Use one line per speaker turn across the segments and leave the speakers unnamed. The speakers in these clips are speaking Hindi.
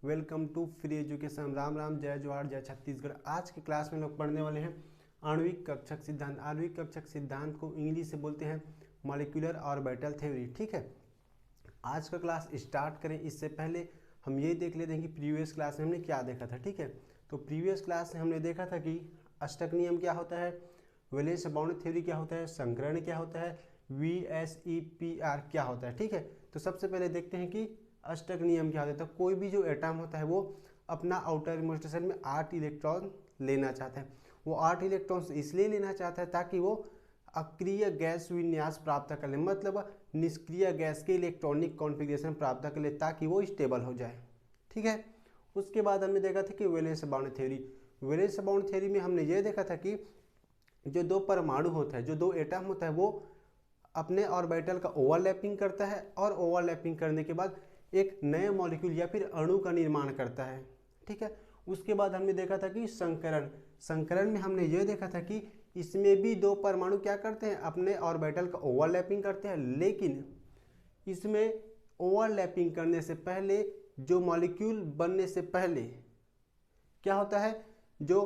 Welcome to free education. Ram Ram, जय जोहार, जय छत्तीसगढ़। आज की क्लास में लोग पढ़ने वाले हैं आणविक कक्षक सिद्धांत। आणविक कक्षक सिद्धांत को इंग्लिश से बोलते हैं मॉलिक्यूलर ऑर्बिटल थ्योरी। ठीक है, आज का क्लास स्टार्ट करें इससे पहले हम ये देख लेते हैं कि प्रीवियस क्लास में हमने क्या देखा था। ठीक है, तो प्रीवियस क्लास में हमने देखा था कि अष्टक नियम क्या होता है, वैलेंस बाउंड थ्योरी क्या होता है, संकरण क्या होता है, VSEPR क्या होता है। ठीक है, तो सबसे पहले देखते हैं कि अष्टक नियम क्या होता है। तो कोई भी जो एटम होता है वो अपना आउटर मोस्ट शेल में 8 इलेक्ट्रॉन लेना चाहता है। वो 8 इलेक्ट्रॉन्स इसलिए लेना चाहता है ताकि वो अक्रिय गैस विन्यास प्राप्त कर ले, मतलब निष्क्रिय गैस के इलेक्ट्रॉनिक कॉन्फ़िगरेशन प्राप्त कर ले ताकि वो स्टेबल हो जाए। ठीक है, उसके बाद हमने देखा था कि valence bound theory. Valence bound theory में हमने ये देखा था कि जो दो परमाणु होता है, जो दो एटम होता है, वो अपने ऑर्बिटल का ओवरलैपिंग करता है और ओवरलैपिंग करने के बाद एक नए मॉलिक्यूल या फिर अणु का निर्माण करता है। ठीक है, उसके बाद हमने देखा था कि संकरण। संकरण में हमने ये देखा था कि इसमें भी दो परमाणु क्या करते हैं, अपने ऑर्बिटल का ओवरलैपिंग करते हैं, लेकिन इसमें ओवरलैपिंग करने से पहले, जो मॉलिक्यूल बनने से पहले क्या होता है, जो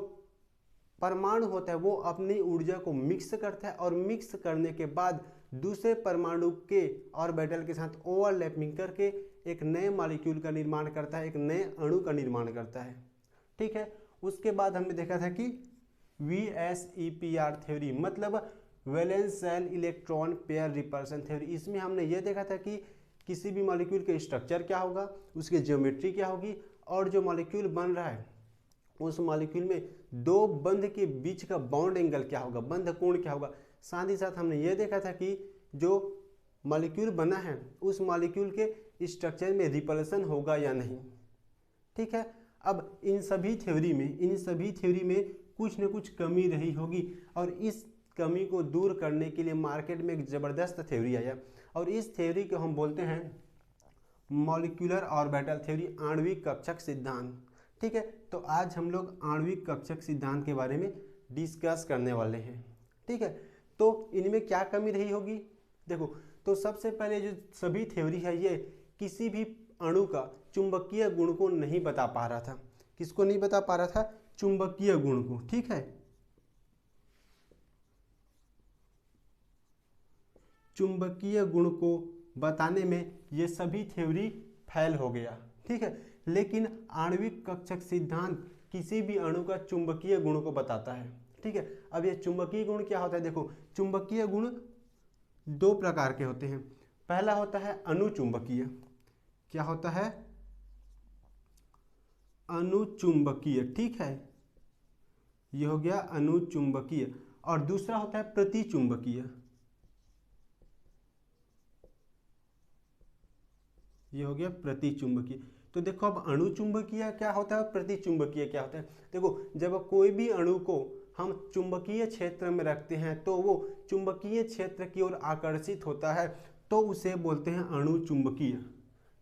परमाणु होता है वो अपनी ऊर्जा को मिक्स करता है और मिक्स करने के बाद दूसरे परमाणु के ऑर्बिटल के साथ ओवरलैपिंग करके एक नए मॉलिक्यूल का निर्माण करता है, एक नए अणु का निर्माण करता है। ठीक है, उसके बाद हमने देखा था कि VSEPR थ्योरी, मतलब valence shell electron pair repulsion theory. इसमें हमने ये देखा था कि किसी भी मॉलिक्यूल के स्ट्रक्चर क्या होगा, उसकी ज्योमेट्री क्या होगी, और जो मॉलिक्यूल बन रहा है उस मॉलिक्यूल में दो बंध के बीच का बॉन्ड एंगल क्या होगा, बंध कोण क्या होगा। साथ ही साथ हमने ये देखा था कि जो मॉलिक्यूल बना है उस मॉलिक्यूल के स्ट्रक्चर में रिपल्सन होगा या नहीं। ठीक है, अब इन सभी थ्योरी में कुछ न कुछ कमी रही होगी और इस कमी को दूर करने के लिए मार्केट में एक ज़बरदस्त थ्योरी आया और इस थ्योरी को हम बोलते हैं मॉलिक्यूलर ऑर्बिटल थ्योरी, आणविक कक्षक सिद्धांत। ठीक है, तो आज हम लोग आणविक कक्षक सिद्धांत के बारे में डिस्कस करने वाले हैं। ठीक है, तो इनमें क्या कमी रही होगी, देखो। तो सबसे पहले जो सभी थ्योरी है ये किसी भी अणु का चुंबकीय गुण को नहीं बता पा रहा था। किसको नहीं बता पा रहा था, चुंबकीय गुण को। ठीक है, चुंबकीय गुण को बताने में ये सभी थ्योरी फेल हो गया। ठीक है, लेकिन आणविक कक्षक सिद्धांत किसी भी अणु का चुंबकीय गुण को बताता है। ठीक है, अब ये चुंबकीय गुण क्या होता है, देखो। चुंबकीय गुण दो प्रकार के होते हैं। पहला होता है अनुचुंबकीय। क्या होता है, अनुचुंबकीय। ठीक है, ये हो गया अनुचुंबकीय। और दूसरा होता है प्रतिचुंबकीय। ये हो गया प्रतिचुंबकीय। तो देखो, अब अणुचुंबकीय क्या होता है और प्रतिचुंबकीय क्या होता है। देखो, जब कोई भी अणु को हम चुंबकीय क्षेत्र में रखते हैं तो वो चुंबकीय क्षेत्र की ओर आकर्षित होता है, तो उसे बोलते हैं अणुचुंबकीय।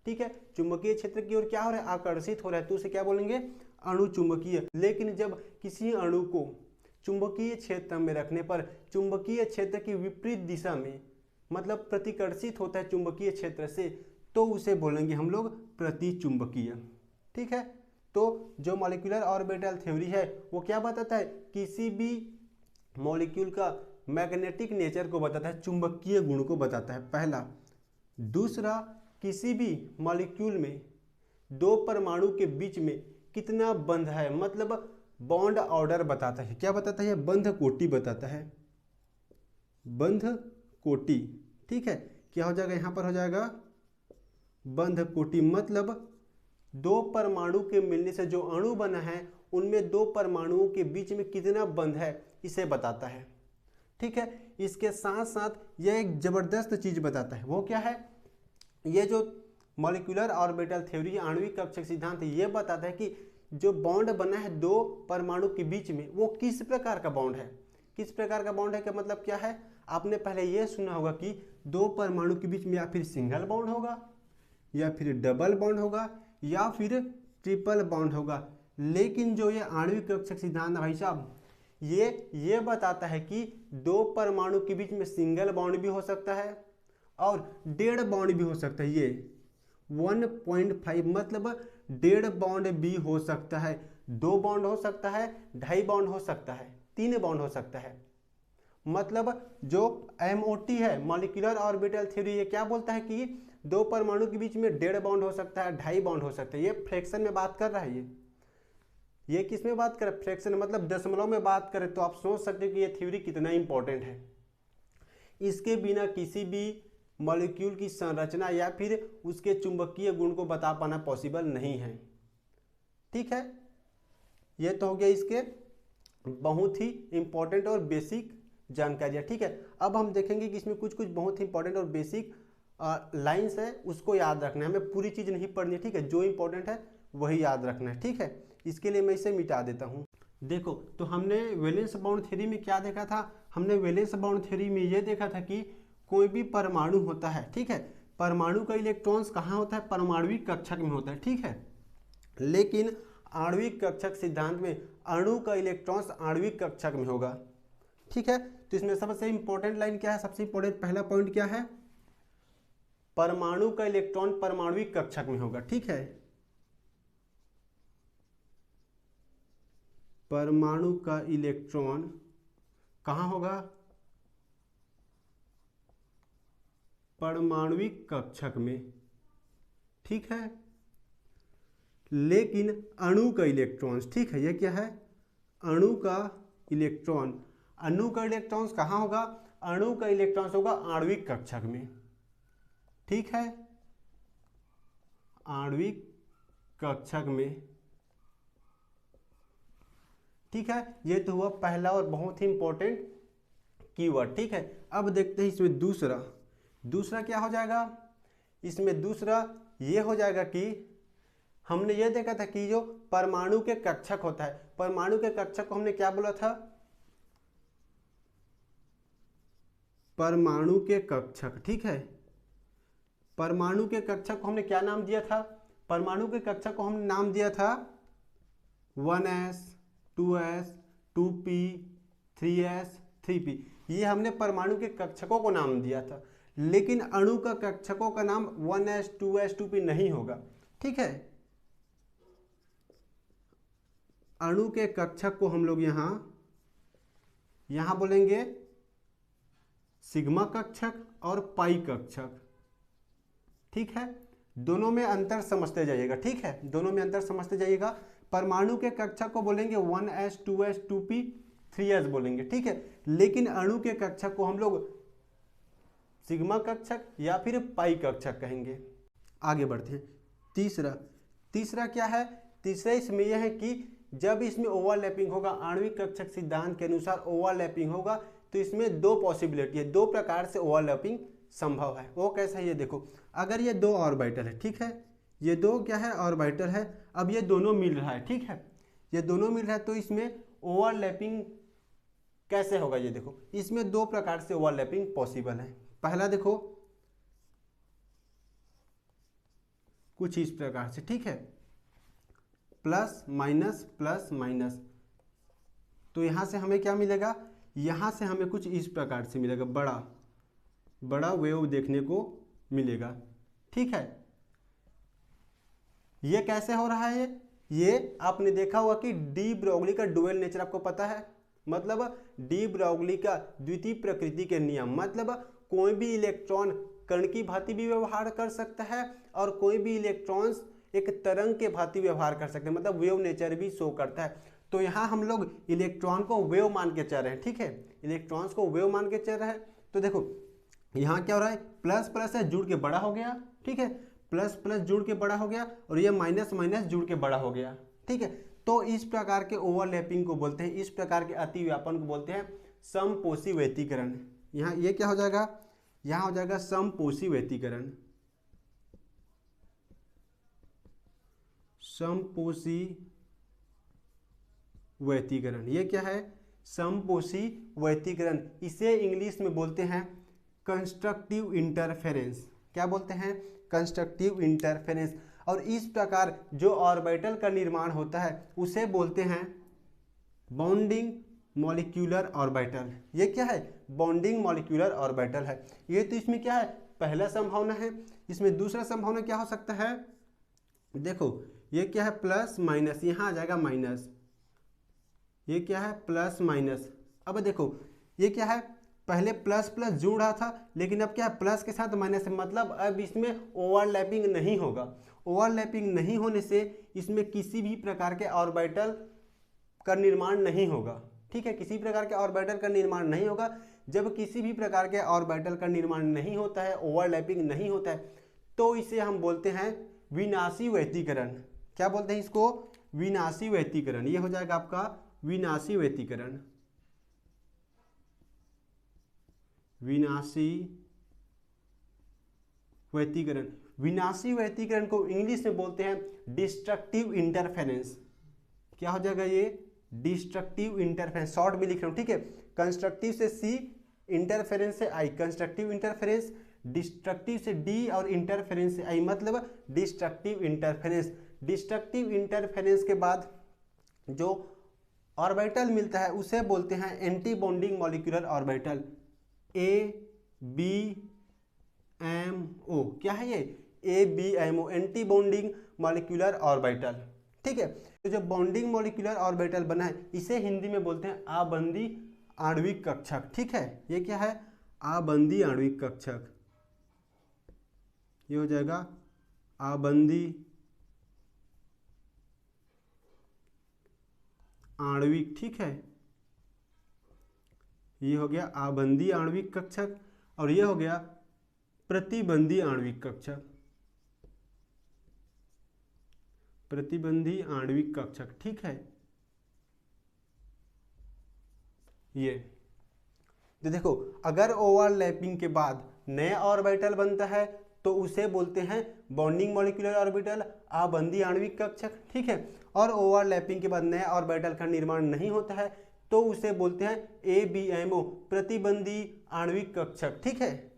ठीक है, चुंबकीय क्षेत्र की ओर क्या हो रहा है, आकर्षित हो रहा है, तो उसे क्या बोलेंगे, अणुचुंबकीय। लेकिन जब किसी अणु को चुंबकीय क्षेत्र में रखने पर चुंबकीय क्षेत्र की विपरीत दिशा में, मतलब प्रतिकर्षित होता है चुंबकीय क्षेत्र से, तो उसे बोलेंगे हम लोग प्रतिचुंबकीय। ठीक है, तो जो मॉलिक्यूलर ऑर्बिटल थ्योरी है वो क्या बताता है, किसी भी मॉलिक्यूल का मैग्नेटिक नेचर को बताता है, चुंबकीय गुण को बताता है, पहला। दूसरा, किसी भी मॉलिक्यूल में दो परमाणु के बीच में कितना बंध है, मतलब बॉन्ड ऑर्डर बताता है। क्या बताता है, बंध कोटि बताता है, बंध कोटि। ठीक है, क्या हो जाएगा, यहाँ पर हो जाएगा बंध कोटि, मतलब दो परमाणु के मिलने से जो अणु बना है उनमें दो परमाणुओं के बीच में कितना बंध है, इसे बताता है। ठीक है, इसके साथ साथ यह एक जबरदस्त चीज बताता है, वो क्या है, ये जो मॉलिक्यूलर ऑर्बिटल थ्योरी, आणविक कक्षक सिद्धांत, ये बताता है कि जो बॉन्ड बना है दो परमाणु के बीच में वो किस प्रकार का बॉन्ड है। किस प्रकार का बॉन्ड है का मतलब क्या है, आपने पहले ये सुना होगा कि दो परमाणु के बीच में या फिर सिंगल बॉन्ड होगा, या फिर डबल बॉन्ड होगा, या फिर ट्रिपल बॉन्ड होगा। लेकिन जो ये आणविक कक्षक सिद्धांत भाई साहब, ये बताता है कि दो परमाणु के बीच में सिंगल बॉन्ड भी हो सकता है और डेढ़ बॉन्ड भी हो सकता है। ये 1.5 मतलब 1.5 बॉन्ड भी हो सकता है, 2 बॉन्ड हो सकता है, 2.5 बॉन्ड हो सकता है, 3 बॉन्ड हो सकता है। मतलब जो MOT है, मॉलिक्यूलर ऑर्बिटल थ्योरी, ये क्या बोलता है कि 2 परमाणु के बीच में 1.5 बॉन्ड हो सकता है, 2.5 बॉन्ड हो सकता है। ये फ्रैक्शन में बात कर रहा है। ये किस में बात कर रहा है? फ्रैक्शन, मतलब दशमलव में बात करें तो आप सोच सकते हो कि ये थ्योरी कितना इंपॉर्टेंट है। इसके बिना किसी भी मॉलिक्यूल की संरचना या फिर उसके चुंबकीय गुण को बता पाना पॉसिबल नहीं है। ठीक है, ये तो हो गया इसके बहुत ही इंपॉर्टेंट और बेसिक जानकारियाँ। ठीक है, अब हम देखेंगे कि इसमें कुछ कुछ बहुत ही इंपॉर्टेंट और बेसिक लाइंस है, उसको याद रखना है। हमें पूरी चीज़ नहीं पढ़नी है, ठीक है, जो इंपॉर्टेंट है वही याद रखना है। ठीक है, इसके लिए मैं इसे मिटा देता हूँ। देखो, तो हमने वैलेंस बाउंड थ्योरी में क्या देखा था? हमने वैलेंस बाउंड थ्योरी में ये देखा था कि कोई भी परमाणु होता है, ठीक है, परमाणु का इलेक्ट्रॉन्स कहाँ होता है? परमाणुविक कक्षक में होता है। ठीक है, लेकिन आणविक कक्षक सिद्धांत में अणु का इलेक्ट्रॉन्स आणविक कक्षक में होगा। ठीक है, तो इसमें सबसे इंपॉर्टेंट लाइन क्या है? सबसे इंपॉर्टेंट पहला पॉइंट क्या है? परमाणु का इलेक्ट्रॉन परमाणुविक कक्षक में होगा। ठीक है, परमाणु का इलेक्ट्रॉन कहाँ होगा? परमाणुविक कक्षक में। ठीक है, लेकिन अणु का इलेक्ट्रॉन, ठीक है, ये क्या है? अणु का इलेक्ट्रॉन, अणु का इलेक्ट्रॉन कहाँ होगा? अणु का इलेक्ट्रॉन होगा आणविक कक्षक में। ठीक है, आणविक कक्षक में। ठीक है, ये तो हुआ पहला और बहुत ही इंपॉर्टेंट कीवर्ड। ठीक है, अब देखते हैं इसमें दूसरा क्या हो जाएगा? इसमें दूसरा ये हो जाएगा कि हमने ये देखा था कि जो परमाणु के कक्षक होता है, परमाणु के कक्षक को हमने क्या बोला था? परमाणु के कक्षक। ठीक है, परमाणु के कक्षक को हमने क्या नाम दिया था? परमाणु के कक्षक को हमने नाम दिया था 1s 2s 2p 3s 3p। ये हमने परमाणु के कक्षकों को नाम दिया था, लेकिन अणु का कक्षकों का नाम 1s 2s 2p नहीं होगा। ठीक है, अणु के कक्षक को हम लोग यहां बोलेंगे सिग्मा कक्षक और पाई कक्षक। ठीक है, दोनों में अंतर समझते जाइएगा। ठीक है, दोनों में अंतर समझते जाइएगा। परमाणु के कक्षक को बोलेंगे 1s 2s 2p 3s बोलेंगे। ठीक है, लेकिन अणु के कक्षक को हम लोग सिग्मा कक्षक या फिर पाई कक्षक कहेंगे। आगे बढ़ते हैं। तीसरा क्या है? तीसरा इसमें यह है कि जब इसमें ओवरलैपिंग होगा, आणविक कक्षक सिद्धांत के अनुसार ओवरलैपिंग होगा, तो इसमें 2 पॉसिबिलिटी है, 2 प्रकार से ओवरलैपिंग संभव है। वो कैसा है? ये देखो, अगर ये 2 ऑर्बिटल है, ठीक है, ये 2 क्या है? ऑर्बिटल है। अब ये दोनों मिल रहा है, ठीक है, ये दोनों मिल रहा है, तो इसमें ओवरलैपिंग कैसे होगा? ये देखो, इसमें 2 प्रकार से ओवरलैपिंग पॉसिबल है। पहला देखो कुछ इस प्रकार से, ठीक है, प्लस माइनस। तो यहां से हमें क्या मिलेगा? यहां से हमें कुछ इस प्रकार से मिलेगा, बड़ा वेव देखने को मिलेगा। ठीक है, ये कैसे हो रहा है? ये आपने देखा होगा कि डी ब्रोगली का डुअल नेचर आपको पता है, मतलब डी ब्रोगली का द्वितीय प्रकृति के नियम, मतलब कोई भी इलेक्ट्रॉन कण की भांति भी व्यवहार कर सकता है और कोई भी इलेक्ट्रॉन्स एक तरंग के भांति व्यवहार कर सकते हैं, मतलब वेव नेचर भी शो करता है। तो यहाँ हम लोग इलेक्ट्रॉन को वेव मान के चल रहे हैं। ठीक है, इलेक्ट्रॉन्स को वेव मान के चल रहे हैं। तो देखो यहाँ क्या हो रहा है? प्लस है, जुड़ के बड़ा हो गया। ठीक है, प्लस जुड़ के बड़ा हो गया और ये माइनस जुड़ के बड़ा हो गया। ठीक है, तो इस प्रकार के ओवरलैपिंग को बोलते हैं, इस प्रकार के अतिव्यापन को बोलते हैं समपोषी व्यतिकरण। यहाँ ये क्या हो जाएगा? यहाँ हो जाएगा समपोषी व्यतिकरण। समपोषी व्यतिकरण, ये क्या है? समपोषी व्यतिकरण। इसे इंग्लिश में बोलते हैं कंस्ट्रक्टिव इंटरफेरेंस। क्या बोलते हैं? Constructive interference. और इस प्रकार जो ऑर्बिटल का निर्माण होता है उसे बोलते हैं बॉन्डिंग मॉलिक्यूलर ऑर्बिटल। ये क्या है? बॉन्डिंग मॉलिक्यूलर ऑर्बिटल है। ये तो इसमें क्या है? पहला संभावना है। इसमें दूसरा संभावना क्या हो सकता है? देखो ये क्या है प्लस माइनस, यहाँ आ जाएगा माइनस, ये क्या है प्लस माइनस। अब देखो ये क्या है, पहले प्लस प्लस जुड़ रहा था लेकिन अब क्या है प्लस के साथ माइनस है, मतलब अब इसमें ओवरलैपिंग नहीं होगा। ओवरलैपिंग नहीं होने से इसमें किसी भी प्रकार के ऑर्बिटल का निर्माण नहीं होगा। ठीक है, किसी प्रकार के ऑर्बिटल का निर्माण नहीं होगा। जब किसी भी प्रकार के ऑर्बिटल का निर्माण नहीं होता है, ओवरलैपिंग नहीं होता है, तो इसे हम बोलते हैं विनाशी व्यतिकरण। क्या बोलते हैं इसको? विनाशी व्यतिकरण। ये हो जाएगा आपका विनाशी व्यतिकरण। विनाशी व्यतिकरण। विनाशी व्यतिकरण को इंग्लिश में बोलते हैं डिस्ट्रक्टिव इंटरफेरेंस। क्या हो जाएगा ये? Destructive interference. शॉर्ट में लिख रहा हूं, ठीक है। कंस्ट्रक्टिव से सी, इंटरफेरेंस से आई। कंस्ट्रक्टिव इंटरफेरेंस, डिस्ट्रक्टिव से डी और इंटरफेरेंस से आई, मतलब डिस्ट्रक्टिव इंटरफेरेंस। डिस्ट्रक्टिव इंटरफेरेंस के बाद जो ऑर्बिटल मिलता है उसे बोलते हैं anti bonding molecular orbital, ABMO। क्या है ये? ABMO, anti bonding molecular orbital. ठीक है, तो जो बॉन्डिंग मॉलिक्यूलर ऑर्बिटल बना है इसे हिंदी में बोलते हैं आबंदी आणविक कक्षक। ठीक है, ये क्या है? आबंदी आणविक कक्षक। ये हो जाएगा आबंदी आणविक। ठीक है, ये हो गया आबंदी आणविक कक्षक और ये हो गया प्रतिबंधी आणविक कक्षक। प्रतिबंधी आणविक कक्षक। ठीक है, ये तो देखो अगर ओवरलैपिंग के बाद नया ऑर्बिटल बनता है तो उसे बोलते हैं बॉन्डिंग मॉलिक्यूलर ऑर्बिटल, आबंदी आणविक कक्षक। ठीक है, और ओवरलैपिंग के बाद नया ऑर्बिटल का निर्माण नहीं होता है तो उसे बोलते हैं ABMO, प्रतिबंधी आणविक कक्षक। ठीक है,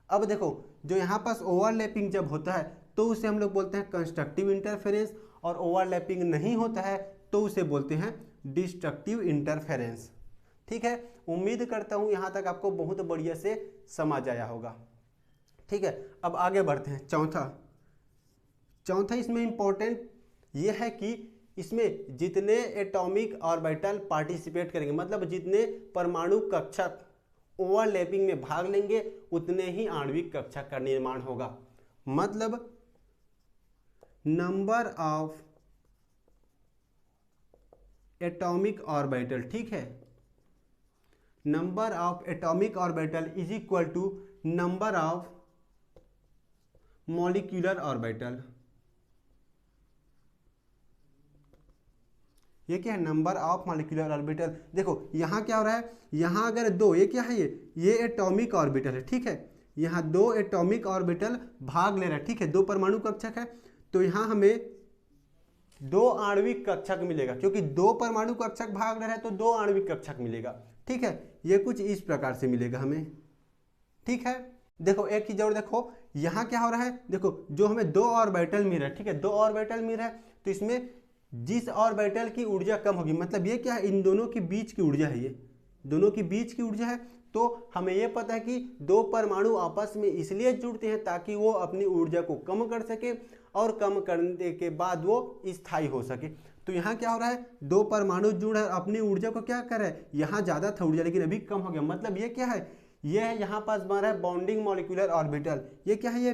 अब देखो जो यहाँ पास ओवरलैपिंग जब होता है तो उसे हम लोग बोलते हैं कंस्ट्रक्टिव इंटरफेरेंस, और ओवरलैपिंग नहीं होता है तो उसे बोलते हैं डिस्ट्रक्टिव इंटरफेरेंस। ठीक है, उम्मीद करता हूँ यहाँ तक आपको बहुत बढ़िया से समझ आया होगा। ठीक है, अब आगे बढ़ते हैं। चौथा इसमें इंपॉर्टेंट ये है कि इसमें जितने एटॉमिक ऑर्बिटल पार्टिसिपेट करेंगे, मतलब जितने परमाणु कक्षक ओवरलैपिंग में भाग लेंगे उतने ही आणविक कक्षक का निर्माण होगा। मतलब नंबर ऑफ एटॉमिक ऑर्बिटल। ठीक है, number of atomic orbital is equal to number of molecular orbital. ये क्या है? Number of molecular orbital. देखो यहाँ क्या हो रहा है, यहाँ अगर दो, ये क्या है? ये एटॉमिक ऑर्बिटल है। ठीक है, यहाँ दो एटॉमिक ऑर्बिटल भाग ले रहा है। ठीक है, दो परमाणु कक्षक है तो यहाँ हमें दो आणविक कक्षक मिलेगा, क्योंकि दो परमाणु कक्षक भाग ले रहा है तो दो आणविक कक्षक मिलेगा। ठीक है, ये कुछ इस प्रकार से मिलेगा हमें। ठीक है, देखो एक चीज और देखो, यहाँ क्या हो रहा है? देखो जो हमें दो ऑर्बिटल मिल रहा है, ठीक है, दो ऑर्बिटल मिल रहा है तो इसमें जिस ऑर्बिटल की ऊर्जा कम होगी, मतलब ये क्या है? इन दोनों के बीच की ऊर्जा है, ये दोनों के बीच की ऊर्जा है। तो हमें ये पता है कि दो परमाणु आपस में इसलिए जुड़ते हैं ताकि वो अपनी ऊर्जा को कम कर सके और कम करने के बाद वो स्थायी हो सके। तो यहाँ क्या हो रहा है? दो परमाणु जुड़ है, अपनी ऊर्जा को क्या कर रहा है? यहाँ ज़्यादा था ऊर्जा लेकिन अभी कम हो गया, मतलब ये क्या है? ये है यहाँ पास बन रहा है बॉन्डिंग मॉलिक्यूलर ऑर्बिटल। ये क्या है? ये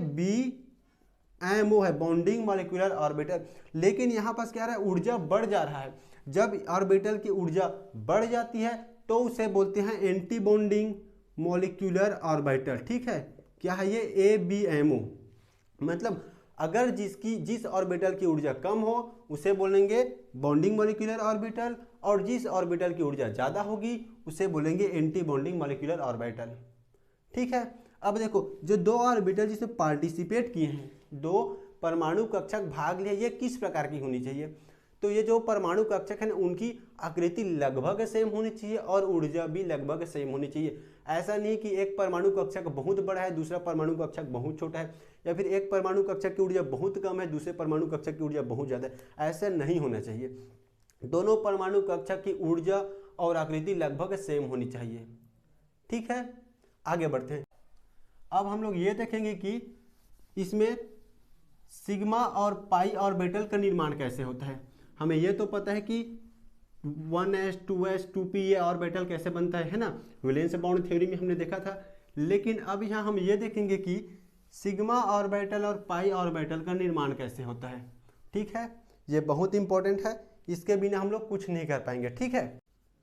BMO है, बॉन्डिंग मॉलिक्यूलर ऑर्बिटल। लेकिन यहाँ पास क्या रहा है? ऊर्जा बढ़ जा रहा है। जब ऑर्बिटल की ऊर्जा बढ़ जाती है तो उसे बोलते हैं एंटी बॉन्डिंग मॉलिक्यूलर ऑर्बिटल। ठीक है, क्या है ये? ABMO। मतलब अगर जिस ऑर्बिटल की ऊर्जा कम हो उसे बोलेंगे बॉन्डिंग मॉलिक्यूलर ऑर्बिटल, और जिस ऑर्बिटल की ऊर्जा ज़्यादा होगी उसे बोलेंगे एंटी बॉन्डिंग मॉलिक्यूलर ऑर्बिटल। ठीक है, अब देखो जो दो ऑर्बिटल जिसमें पार्टिसिपेट किए हैं, दो परमाणु कक्षक भाग लिए, ये किस प्रकार की होनी चाहिए? तो ये जो परमाणु कक्षक है उनकी आकृति लगभग सेम होनी चाहिए और ऊर्जा भी लगभग सेम होनी चाहिए। ऐसा नहीं कि एक परमाणु कक्षक बहुत बड़ा है दूसरा परमाणु कक्षक बहुत छोटा है, या फिर एक परमाणु कक्षक की ऊर्जा बहुत कम है दूसरे परमाणु कक्षक की ऊर्जा बहुत ज़्यादा है। ऐसा नहीं होना चाहिए। दोनों परमाणु कक्षक की ऊर्जा और आकृति लगभग सेम होनी चाहिए। ठीक है, आगे बढ़ते हैं। अब हम लोग ये देखेंगे कि इसमें सिग्मा और पाई ऑर्बिटल का निर्माण कैसे होता है। हमें ये तो पता है कि 1s 2s 2p ये ऑर्बिटल कैसे बनता है ना, वैलेंस बाउंड थ्योरी में हमने देखा था। लेकिन अब यहाँ हम ये देखेंगे कि सिग्मा ऑर्बिटल और पाई ऑर्बिटल का निर्माण कैसे होता है। ठीक है, ये बहुत इंपॉर्टेंट है, इसके बिना हम लोग कुछ नहीं कर पाएंगे। ठीक है,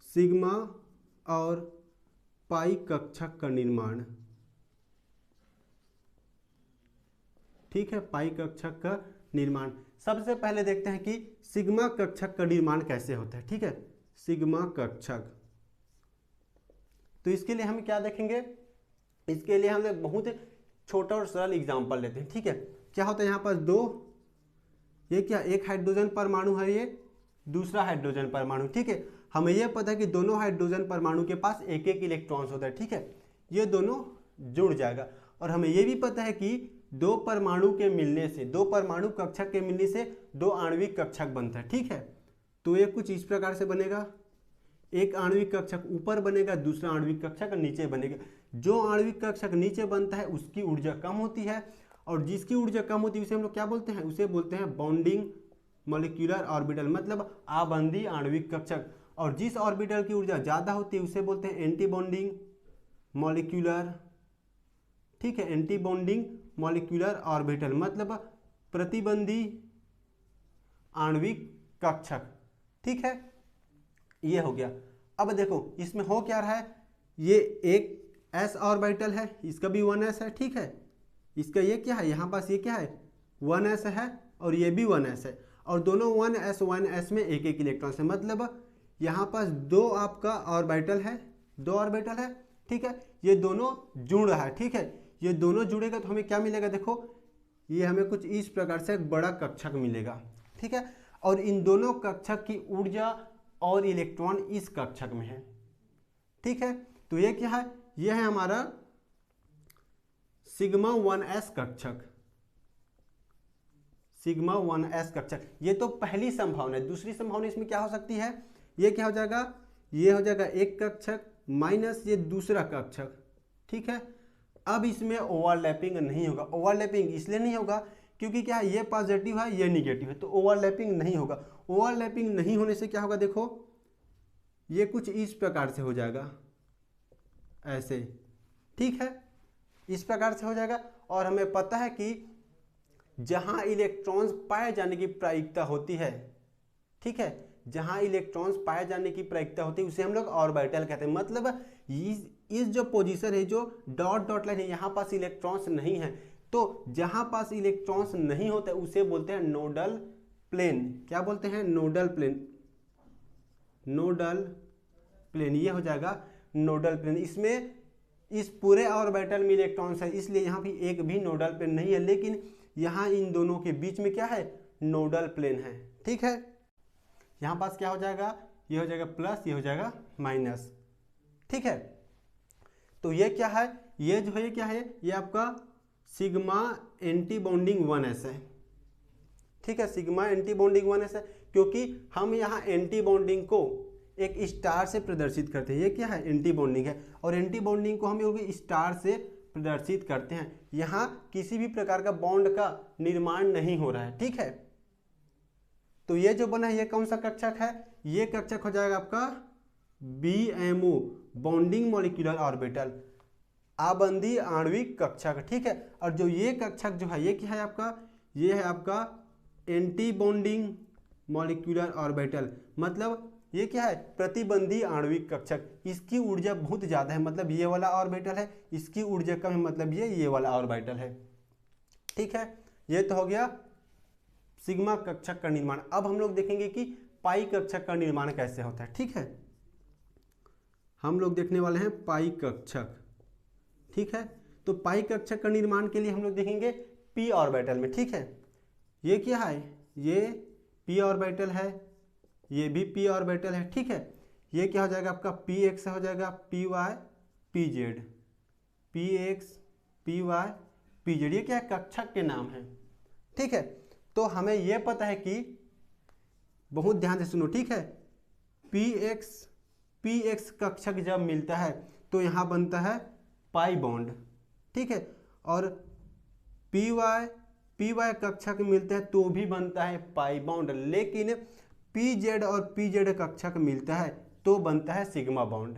सिग्मा और पाई कक्षक का निर्माण। ठीक है, पाई कक्षक का निर्माण। सबसे पहले देखते हैं कि सिग्मा कक्षक का निर्माण कैसे होता है। ठीक है, सिग्मा कक्षक, तो इसके लिए हम क्या देखेंगे, इसके लिए हम लोग बहुत छोटा और सरल एग्जांपल लेते हैं। ठीक है, क्या होता है यहाँ पर दो, ये क्या, एक हाइड्रोजन परमाणु है, ये दूसरा हाइड्रोजन परमाणु। ठीक है, हमें यह पता है कि दोनों हाइड्रोजन परमाणु के पास एक एक इलेक्ट्रॉन्स होता है। ठीक है, ये दोनों जुड़ जाएगा। और हमें यह भी पता है कि दो परमाणु के मिलने से, दो परमाणु कक्षक के मिलने से दो आणविक कक्षक बनता है। ठीक है, तो ये कुछ इस प्रकार से बनेगा, एक आणविक कक्षक ऊपर बनेगा, दूसरा आणविक कक्षक नीचे बनेगा। जो आणविक कक्षक नीचे बनता है उसकी ऊर्जा कम होती है, और जिसकी ऊर्जा कम होती है उसे हम लोग क्या बोलते हैं, उसे बोलते हैं बॉन्डिंग मॉलिक्यूलर ऑर्बिटल, मतलब आबंधी आणविक कक्षक। और जिस ऑर्बिटल की ऊर्जा ज़्यादा होती है उसे बोलते हैं एंटी बॉन्डिंग मॉलिक्यूलर। ठीक है, एंटी बॉन्डिंग मॉलिक्यूलर ऑर्बिटल मतलब प्रतिबंधी आणविक कक्षक। ठीक है, ये हो गया। अब देखो इसमें हो क्या रहा है, ये एक s ऑर्बिटल है, इसका भी 1s है। ठीक है, इसका ये क्या है, यहाँ पास ये क्या है 1s है, और ये भी 1s है, और दोनों 1s में एक एक इलेक्ट्रॉन है, मतलब यहाँ पास दो आपका ऑर्बिटल है, दो ऑर्बिटल है। ठीक है, ये दोनों जुड़ रहा है। ठीक है, ये दोनों जुड़ेगा तो हमें क्या मिलेगा, देखो ये हमें कुछ इस प्रकार से एक बड़ा कक्षक मिलेगा। ठीक है, और इन दोनों कक्षक की ऊर्जा और इलेक्ट्रॉन इस कक्षक में है। ठीक है, तो ये क्या है, ये है हमारा सिग्मा 1s कक्षक, सिग्मा 1s कक्षक। ये तो पहली संभावना है। दूसरी संभावना इसमें क्या हो सकती है, ये क्या हो जाएगा, ये हो जाएगा एक कक्षक माइनस ये दूसरा कक्षक। ठीक है, अब इसमें ओवरलैपिंग नहीं होगा। ओवरलैपिंग इसलिए नहीं होगा क्योंकि क्या है, ये पॉजिटिव है ये निगेटिव है, तो ओवरलैपिंग नहीं होगा। ओवरलैपिंग नहीं होने से क्या होगा, देखो ये कुछ इस प्रकार से हो जाएगा, ऐसे। ठीक है, इस प्रकार से हो जाएगा। और हमें पता है कि जहां इलेक्ट्रॉन्स पाए जाने की प्रायिकता होती है, ठीक है, जहां इलेक्ट्रॉन्स पाए जाने की प्रायिकता होती है उसे हम लोग ऑर्बिटल कहते हैं। मतलब इस जो पोजीशन है, जो डॉट डॉट लाइन है, यहाँ पास इलेक्ट्रॉन्स नहीं है, तो जहां पास इलेक्ट्रॉन्स नहीं होते उसे बोलते हैं नोडल प्लेन। क्या बोलते हैं, नोडल प्लेन, नोडल प्लेन, ये हो जाएगा नोडल प्लेन। इसमें इस पूरे ऑर्बिटल में इलेक्ट्रॉन्स है, इसलिए यहाँ भी एक भी नोडल प्लेन नहीं है, लेकिन यहाँ इन दोनों के बीच में क्या है, नोडल प्लेन है। ठीक है, यहाँ पास क्या हो जाएगा, ये हो जाएगा प्लस, ये हो जाएगा माइनस। ठीक है, तो ये क्या है, ये जो है क्या है, ये आपका सिग्मा एंटी बॉन्डिंग 1s है। ठीक है, सिग्मा एंटी बॉन्डिंग 1s है, क्योंकि हम यहाँ एंटी बॉन्डिंग को एक स्टार से प्रदर्शित करते हैं। ये क्या है, एंटी बॉन्डिंग है, और एंटी बॉन्डिंग को हम लोग स्टार से प्रदर्शित करते हैं। यहाँ किसी भी प्रकार का बॉन्ड का निर्माण नहीं हो रहा है। ठीक है, तो ये जो बना है ये कौन सा कक्षक है, ये कक्षक हो जाएगा आपका BMO बॉन्डिंग मॉलिक्यूलर ऑर्बिटल, आबंधी आणविक कक्षक। ठीक है, और जो ये कक्षक जो है ये क्या है आपका, ये है आपका एंटी बॉन्डिंग मॉलिक्यूलर ऑर्बिटल, मतलब ये क्या है, प्रतिबंधी आणविक कक्षक। इसकी ऊर्जा बहुत ज़्यादा है, मतलब ये वाला ऑर्बिटल है, इसकी ऊर्जा कम है, मतलब ये वाला ऑर्बिटल है। ठीक है, ये तो हो गया सिग्मा कक्षक का निर्माण। अब हम लोग देखेंगे कि पाई कक्षक का निर्माण कैसे होता है। ठीक है, हम लोग देखने वाले हैं पाई कक्षक। ठीक है, तो पाई कक्षक का निर्माण के लिए हम लोग देखेंगे p ऑर्बिटल में। ठीक है, ये क्या है, ये p ऑर्बिटल है, ये भी p ऑर्बिटल है। ठीक है, ये क्या हो जाएगा आपका px हो जाएगा py pz, px py pz, ये क्या है, कक्षक के नाम है। ठीक है, तो हमें यह पता है कि, बहुत ध्यान से सुनो, ठीक है, px कक्षक जब मिलता है तो यहाँ बनता है पाई बॉन्ड। ठीक है, और py पी वाई कक्षक मिलते हैं तो भी बनता है पाई बॉन्ड, लेकिन पी जेड और पी जेड कक्षक मिलता है तो बनता है सिग्मा बॉन्ड।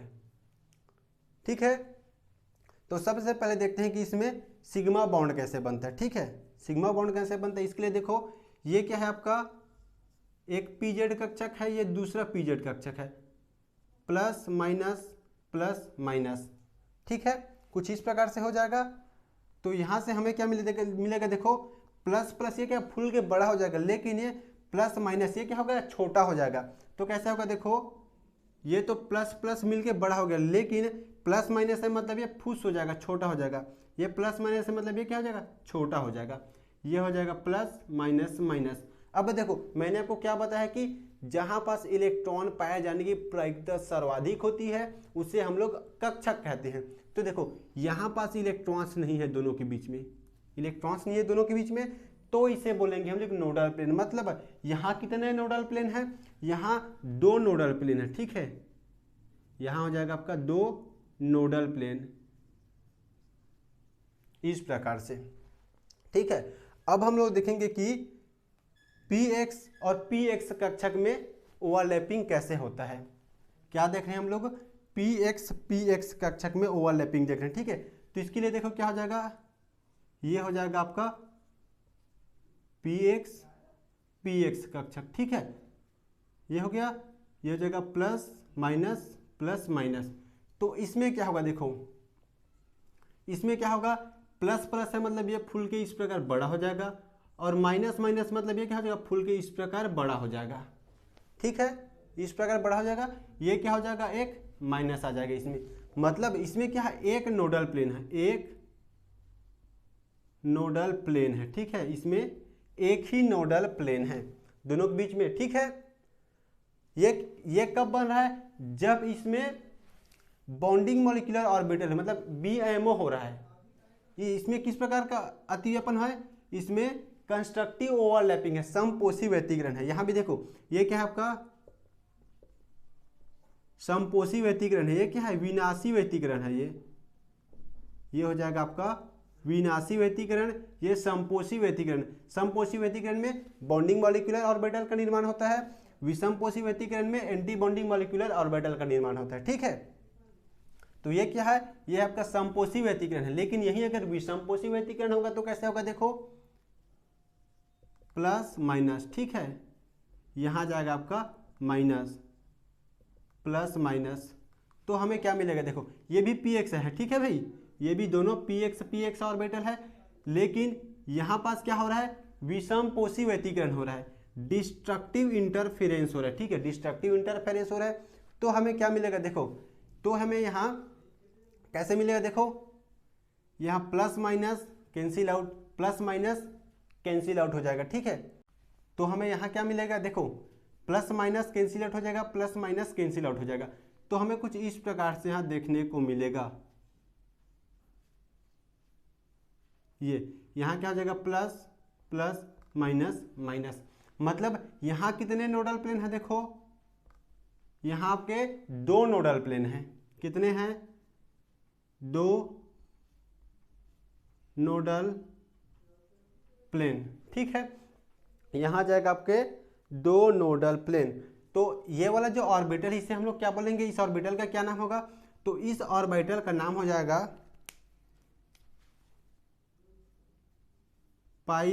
ठीक है, तो सबसे पहले देखते हैं कि इसमें सिग्मा बॉन्ड कैसे बनता है। ठीक है, सिग्मा बॉन्ड कैसे बनता है इसके लिए देखो, ये क्या है आपका, एक पी जेड कक्षक है, ये दूसरा पी जेड कक्षक है, प्लस माइनस। ठीक है, कुछ इस प्रकार से हो जाएगा। तो यहाँ से हमें क्या मिलेगा देखो, प्लस प्लस ये क्या फुल के बड़ा हो जाएगा, लेकिन ये प्लस माइनस ये क्या होगा, छोटा हो जाएगा। तो कैसे होगा देखो, ये तो प्लस प्लस मिलके बड़ा हो गया, लेकिन प्लस माइनस है मतलब ये फुस हो जाएगा, छोटा हो जाएगा। ये प्लस माइनस है मतलब ये क्या हो जाएगा, छोटा हो जाएगा। ये हो जाएगा प्लस माइनस। अब देखो मैंने आपको क्या बताया कि जहां पास इलेक्ट्रॉन पाए जाने की प्रायिकता सर्वाधिक होती है उसे हम लोग कक्षक कहते हैं। तो देखो यहाँ पास इलेक्ट्रॉन्स नहीं है दोनों के बीच में, इलेक्ट्रॉन्स नहीं है दोनों के बीच में, तो इसे बोलेंगे हम लोग नोडल प्लेन। मतलब यहाँ कितने नोडल प्लेन है, यहाँ 2 नोडल प्लेन है। ठीक है, यहाँ हो जाएगा आपका 2 नोडल प्लेन, इस प्रकार से। ठीक है, अब हम लोग देखेंगे कि Px और Px कक्षक में ओवरलैपिंग कैसे होता है। क्या देख रहे हैं हम लोग, Px कक्षक में ओवरलैपिंग देख रहे हैं। ठीक है, तो इसके लिए देखो क्या हो जाएगा, ये हो जाएगा आपका Px कक्षक। ठीक है, ये हो गया, ये हो जाएगा प्लस माइनस। तो इसमें क्या होगा देखो, इसमें क्या होगा, प्लस प्लस है मतलब ये फुल के इस प्रकार बड़ा हो जाएगा, और माइनस मतलब ये क्या हो जाएगा, फुल के इस प्रकार बड़ा हो जाएगा। ठीक है, इस प्रकार बड़ा हो जाएगा, ये क्या हो जाएगा, एक माइनस आ जाएगा इसमें। मतलब इसमें क्या है, एक नोडल प्लेन है, एक नोडल प्लेन है। ठीक है, इसमें एक ही नोडल प्लेन है दोनों के बीच में। ठीक है, ये कब बन रहा है, जब इसमें बॉन्डिंग मॉलिक्यूलर ऑर्बिटल है, मतलब BMO हो रहा है। ये इसमें किस प्रकार का अतिव्यापन है, इसमें कंस्ट्रक्टिव ओवरलैपिंग है, समपोषी व्यतिकरण है। यहां भी देखो ये क्या है आपका, समपोषी व्यतिकरण है, ये क्या है, विनाशी व्यतिकरण है। ये हो जाएगा आपका विनाशी व्यतिकरण, ये समपोषी व्यतिकरण। समपोषी व्यतिकरण में बॉन्डिंग मॉलिक्यूलर ऑर्बिटल का निर्माण होता है, विषमपोषी व्यतिकरण में एंटी बॉन्डिंग मॉलिक्यूलर ऑर्बिटल का निर्माण होता है। ठीक है, तो ये क्या है, ये आपका समपोषी व्यतिकरण है। लेकिन यही अगर विषमपोषी व्यतिकरण होगा तो कैसे होगा देखो, प्लस माइनस। ठीक है, यहां जाएगा आपका माइनस, प्लस माइनस। तो हमें क्या मिलेगा देखो, ये भी Px है। ठीक है भाई, ये भी दोनों Px ऑर्बिटल है, लेकिन यहां पास क्या हो रहा है, विषमपोषी व्यतिकरण हो रहा है, डिस्ट्रक्टिव इंटरफेरेंस हो रहा है। ठीक है, डिस्ट्रक्टिव इंटरफेरेंस हो रहा है। तो हमें क्या मिलेगा देखो, तो हमें यहाँ कैसे मिलेगा देखो, यहाँ plus minus cancel out, plus minus cancel out हो जाएगा। ठीक है, तो हमें यहाँ क्या मिलेगा देखो, प्लस माइनस कैंसिल आउट हो जाएगा, प्लस माइनस कैंसिल आउट हो जाएगा। तो हमें कुछ इस प्रकार से यहाँ देखने को मिलेगा, ये यहाँ क्या हो जाएगा, प्लस प्लस माइनस। मतलब यहाँ कितने नोडल प्लेन है देखो, यहाँ आपके 2 नोडल प्लेन हैं। कितने हैं, 2 नोडल प्लेन। ठीक है, यहाँ जाएगा आपके 2 नोडल प्लेन। तो ये वाला जो ऑर्बिटल है इसे हम लोग क्या बोलेंगे, इस ऑर्बिटल का क्या नाम होगा, तो इस ऑर्बिटल का नाम हो जाएगा पाई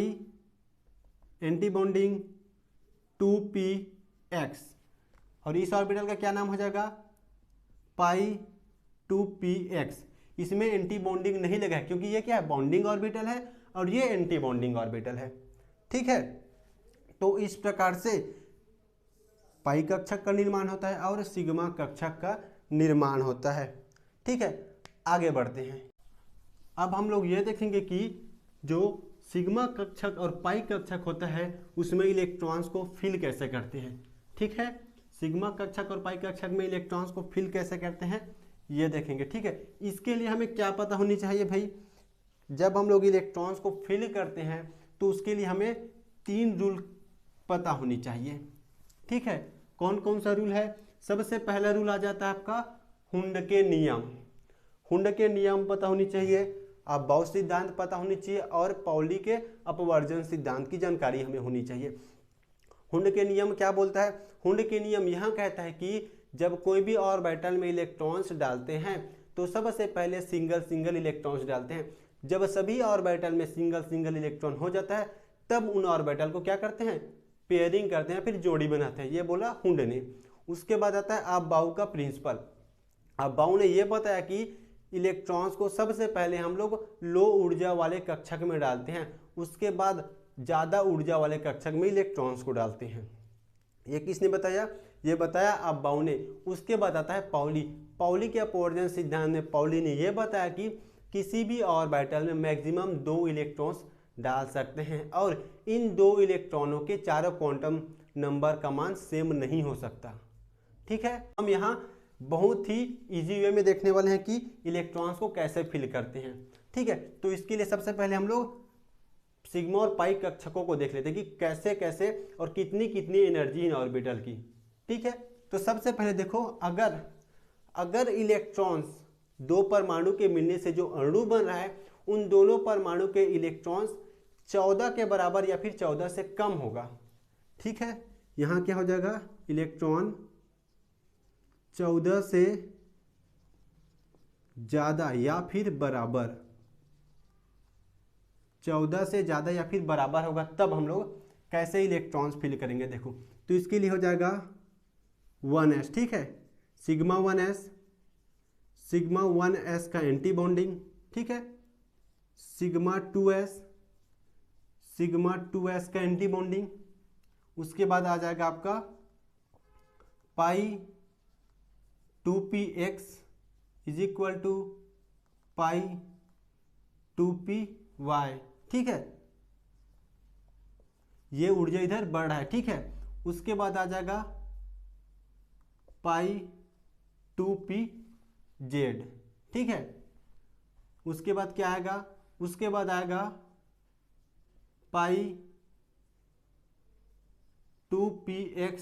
एंटी बॉन्डिंग 2Px, और इस ऑर्बिटल का क्या नाम हो जाएगा, पाई 2Px। इसमें एंटी बॉन्डिंग नहीं लगा है क्योंकि ये क्या है, बॉन्डिंग ऑर्बिटल है और ये एंटी बॉन्डिंग ऑर्बिटल है। ठीक है, तो इस प्रकार से पाई कक्षक का निर्माण होता है और सिग्मा कक्षक का निर्माण होता है। ठीक है, आगे बढ़ते हैं। अब हम लोग ये देखेंगे कि जो सिग्मा कक्षक और पाई कक्षक होता है उसमें इलेक्ट्रॉन्स को फिल कैसे करते हैं। ठीक है, सिग्मा कक्षक और पाई कक्षक में इलेक्ट्रॉन्स को फिल कैसे करते हैं ये देखेंगे। ठीक है, इसके लिए हमें क्या पता होनी चाहिए भाई, जब हम लोग इलेक्ट्रॉन्स को फिल करते हैं तो उसके लिए हमें 3 रूल पता होनी चाहिए। ठीक है, कौन कौन सा रूल है, सबसे पहला रूल आ जाता है आपका हुंड के नियम। हुंड के नियम पता होनी चाहिए। अबाउ सिद्धांत पता होनी चाहिए और पाउली के अपवर्जन सिद्धांत की जानकारी हमें होनी चाहिए। हुंड के नियम क्या बोलता है? हुंड के नियम यहाँ कहता है कि जब कोई भी ऑर्बिटल में इलेक्ट्रॉन्स डालते हैं तो सबसे पहले सिंगल सिंगल इलेक्ट्रॉन्स डालते हैं। जब सभी ऑर्बिटल में सिंगल सिंगल इलेक्ट्रॉन हो जाता है तब उन ऑर्बिटल को क्या करते हैं? पेयरिंग करते हैं, फिर जोड़ी बनाते हैं। ये बोला हुंड ने। उसके बाद आता है अबाउ का प्रिंसिपल। अबाउ ने यह बताया कि इलेक्ट्रॉन्स को सबसे पहले हम लोग लो ऊर्जा वाले कक्षक में डालते हैं, उसके बाद ज़्यादा ऊर्जा वाले कक्षक में इलेक्ट्रॉन्स को डालते हैं। ये किसने बताया? ये बताया अबाउ ने। उसके बाद आता है पाउली। पाउली के अपवर्जन सिद्धांत में पाउली ने यह बताया कि किसी भी ऑर्बिटल में मैक्सिमम 2 इलेक्ट्रॉन्स डाल सकते हैं और इन 2 इलेक्ट्रॉनों के चारों क्वांटम नंबर का मान सेम नहीं हो सकता। ठीक है, हम यहाँ बहुत ही इजी वे में देखने वाले हैं कि इलेक्ट्रॉन्स को कैसे फिल करते हैं। ठीक है, तो इसके लिए सबसे पहले हम लोग सिग्मा और पाई कक्षकों को देख लेते हैं कि कैसे कैसे और कितनी कितनी एनर्जी इन ऑर्बिटल की। ठीक है, तो सबसे पहले देखो, अगर इलेक्ट्रॉन्स 2 परमाणु के मिलने से जो अणु बन रहा है उन दोनों परमाणु के इलेक्ट्रॉन्स 14 के बराबर या फिर 14 से कम होगा। ठीक है, यहाँ क्या हो जाएगा? इलेक्ट्रॉन 14 से ज़्यादा या फिर बराबर, 14 से ज़्यादा या फिर बराबर होगा तब हम लोग कैसे इलेक्ट्रॉन्स फिल करेंगे। देखो, तो इसके लिए हो जाएगा 1s। ठीक है, सिग्मा 1s का एंटी बॉन्डिंग। ठीक है, सिग्मा 2s का एंटी बॉन्डिंग। उसके बाद आ जाएगा आपका pi 2px is equal to pi 2py। ठीक है, ये ऊर्जा इधर बढ़ रहा है। ठीक है, उसके बाद आ जाएगा पाई 2pz। ठीक है, उसके बाद क्या आएगा? उसके बाद आएगा pi 2px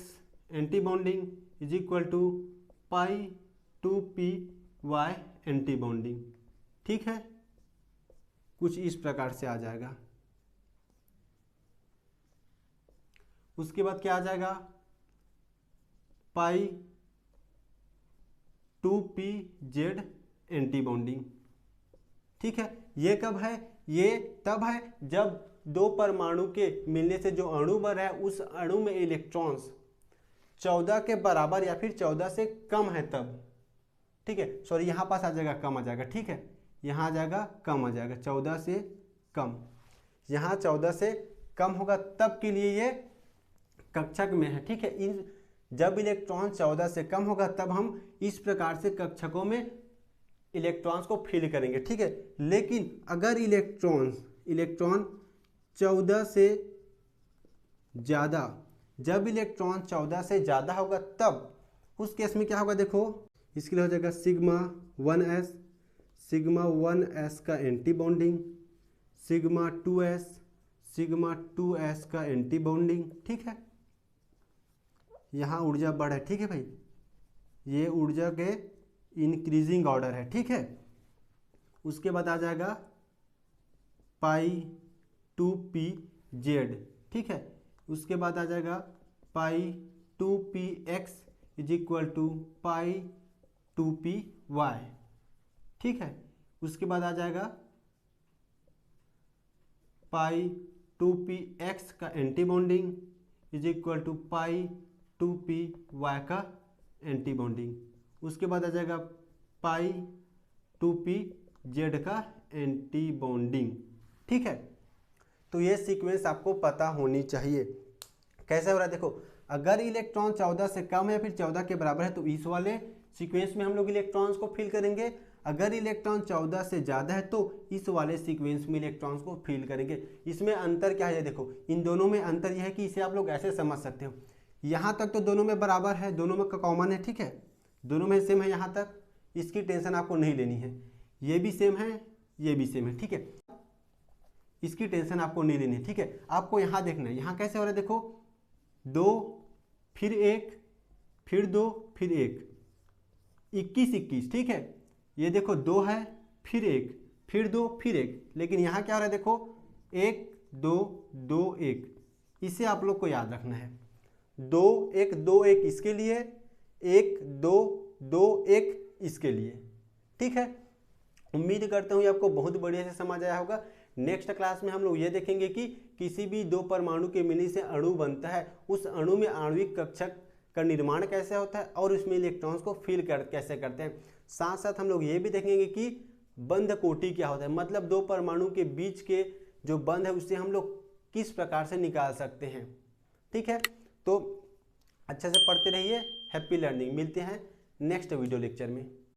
anti bonding is equal to pi 2py anti bonding. ठीक है, कुछ इस प्रकार से आ जाएगा। उसके बाद क्या आ जाएगा? पाई 2pz एंटी बॉन्डिंग। ठीक है, ये कब है? ये तब है जब 2 परमाणु के मिलने से जो अणु बन रहा है उस अणु में इलेक्ट्रॉन्स 14 के बराबर या फिर 14 से कम है तब। ठीक है, सॉरी, यहाँ पास आ जाएगा कम आ जाएगा। ठीक है, यहाँ आ जाएगा कम आ जाएगा, 14 से कम। यहाँ 14 से कम होगा तब के लिए ये कक्षक में है। ठीक है, इन जब इलेक्ट्रॉन 14 से कम होगा तब हम इस प्रकार से कक्षकों में इलेक्ट्रॉन्स को फिल करेंगे। ठीक है, लेकिन अगर इलेक्ट्रॉन 14 से ज़्यादा, जब इलेक्ट्रॉन 14 से ज़्यादा होगा तब उस केस में क्या होगा? देखो, इसके लिए हो जाएगा सिग्मा 1s का एंटी बॉन्डिंग, सिग्मा 2s का एंटी बॉन्डिंग। ठीक है, यहाँ ऊर्जा बढ़ है। ठीक है भाई, ये ऊर्जा के इंक्रीजिंग ऑर्डर है। ठीक है, उसके बाद आ जाएगा पाई 2pz। ठीक है, उसके बाद आ जाएगा pi 2px is equal to pi 2py। ठीक है, उसके बाद आ जाएगा पाई 2px का anti bonding is equal to pi 2py का एंटी बॉन्डिंग। उसके बाद आ जाएगा पाई 2pz का एंटी बॉन्डिंग। ठीक है, तो ये सीक्वेंस आपको पता होनी चाहिए। कैसे हो रहा है? देखो, अगर इलेक्ट्रॉन 14 से कम है या फिर 14 के बराबर है तो इस वाले सीक्वेंस में हम लोग इलेक्ट्रॉन्स को फिल करेंगे। अगर इलेक्ट्रॉन 14 से ज़्यादा है तो इस वाले सीक्वेंस में इलेक्ट्रॉन्स को फिल करेंगे। इसमें अंतर क्या है? देखो, इन दोनों में अंतर यह है कि इसे आप लोग ऐसे समझ सकते हो, यहाँ तक तो दोनों में बराबर है, दोनों में कॉमन है। ठीक है, दोनों में सेम है, यहाँ तक इसकी टेंशन आपको नहीं लेनी है। ये भी सेम है, ये भी सेम है। ठीक है, इसकी टेंशन आपको नहीं लेनी है। ठीक है, आपको यहाँ देखना है, यहाँ कैसे हो रहा है? देखो, 2 फिर 1 फिर 2 फिर 1, 21 21। ठीक है, ये देखो 2 है फिर 1 फिर 2 फिर 1, लेकिन यहाँ क्या हो रहा है देखो 1 2 2 1, इसे आप लोग को याद रखना है। 2 1 2 1 इसके लिए, 1 2 2 1 इसके लिए। ठीक है, उम्मीद करता हूँ ये आपको बहुत बढ़िया से समझ आया होगा। नेक्स्ट क्लास में हम लोग ये देखेंगे कि किसी भी दो परमाणु के मिलने से अणु बनता है, उस अणु में आणविक कक्षक का निर्माण कैसे होता है और उसमें इलेक्ट्रॉन्स को फिल कैसे करते हैं। साथ साथ हम लोग ये भी देखेंगे कि बंध कोटि क्या होता है, मतलब दो परमाणु के बीच के जो बंध है उससे हम लोग किस प्रकार से निकाल सकते हैं। ठीक है, तो अच्छे से पढ़ते रहिए। Happy learning. मिलते हैं नेक्स्ट वीडियो लेक्चर में।